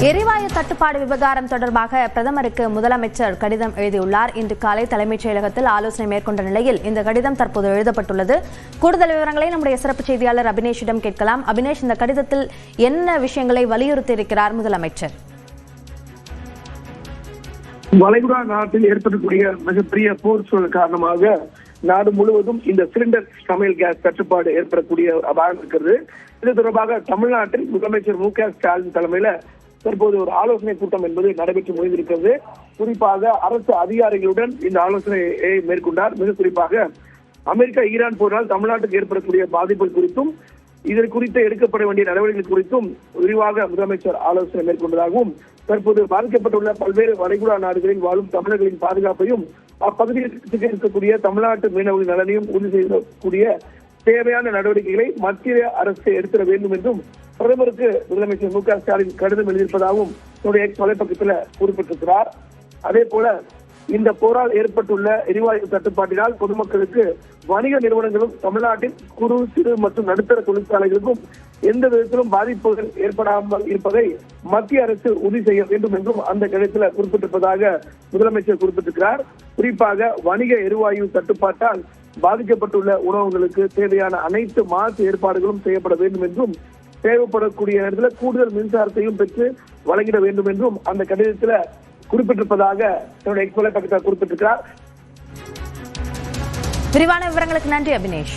எரிவாயு தட்டுப்பாடு விவகாரம் தொடர்பாக பிரதமருக்கு முதலமைச்சர் கடிதம் எழுதியுள்ளார். இன்று காலை தலைமைச் செயலகத்தில் ஆலோசனை மேற்கொண்ட நிலையில் இந்த கடிதம் தற்போது எழுதப்பட்டுள்ளது. கூடுதல் விவரங்களை நம்முடைய சிறப்பு செய்தியாளர் அபினேஷிடம் கேட்கலாம். அபினேஷ், இந்த கடிதத்தில் என்ன விஷயங்களை வலியுறுத்தியிருக்கிறார் முதலமைச்சர்? வளைகுடா நாட்டில் ஏற்படக்கூடிய மிகப்பெரிய போர் சூழல் காரணமாக நாடு முழுவதும் இந்த சிலிண்டர் சமையல் கேஸ் தட்டுப்பாடு ஏற்படக்கூடிய அபாயம் இருக்கிறது. இது தொடர்பாக தமிழ்நாட்டில் முதலமைச்சர் மு.க.ஸ்டாலின் தலைமையில தற்போது ஒரு ஆலோசனை கூட்டம் என்பது நடைபெற்று முடிந்திருக்கிறது. குறிப்பாக அரசு அதிகாரிகளுடன் இந்த ஆலோசனையை மேற்கொண்டார். மிக குறிப்பாக அமெரிக்கா ஈரான் போரால் தமிழ்நாட்டுக்கு ஏற்படக்கூடிய பாதிப்புகள் குறித்தும் இதன் குறித்து எடுக்கப்பட வேண்டிய நடவடிக்கைகள் குறித்தும் விரிவாக முதலமைச்சர் ஆலோசனை மேற்கொண்டதாகவும் தற்போது பாதிக்கப்பட்டுள்ள பல்வேறு வளைகுடா நாடுகளில் வாழும் தமிழர்களின் பாதுகாப்பையும் அப்பகுதியில் இருக்கக்கூடிய தமிழ்நாட்டு மீனவர்களின் நலனையும் உறுதி செய்யக்கூடிய தேவையான நடவடிக்கைகளை மத்திய அரசு எடுத்திட வேண்டும் என்றும் பிரதமருக்கு முதலமைச்சர் மு.க.ஸ்டாலின் கடிதம் எழுதியிருப்பதாகவும் தன்னுடைய வலைப்பக்கத்தில் குறிப்பிட்டிருக்கிறார். அதே போல இந்த போரால் ஏற்பட்டுள்ள எரிவாயு தட்டுப்பாட்டினால் பொதுமக்களுக்கு வணிக நிறுவனங்களும் தமிழ்நாட்டின் குறு சிறு மற்றும் நடுத்தர தொழிற்சாலைகளுக்கும் எந்த விதத்திலும் பாதிப்புகள் ஏற்படாமல் இருப்பதை மத்திய அரசு உறுதி செய்ய வேண்டும் என்றும் அந்த கடிதத்தில் குறிப்பிட்டிருப்பதாக முதலமைச்சர் குறிப்பிட்டிருக்கிறார். குறிப்பாக வணிக எரிவாயு தட்டுப்பாட்டால் பாதிக்கப்பட்டுள்ள உணவுகளுக்கு தேவையான அனைத்து மாற்று ஏற்பாடுகளும் செய்யப்பட வேண்டும் என்றும் தேவைப்படக்கூடிய நேரத்தில் கூடுதல் மின்சாரத்தையும் பெற்று வழங்கிட வேண்டும் என்றும் அந்த கடிதத்தில் குறிப்பிட்டிருப்பதாக தன்னுடைய எக்ஸ் வலைப்பக்கத்தில் குறிப்பிட்டிருக்கிறார். விரிவான விவரங்களுக்கு நன்றி அபினேஷ்.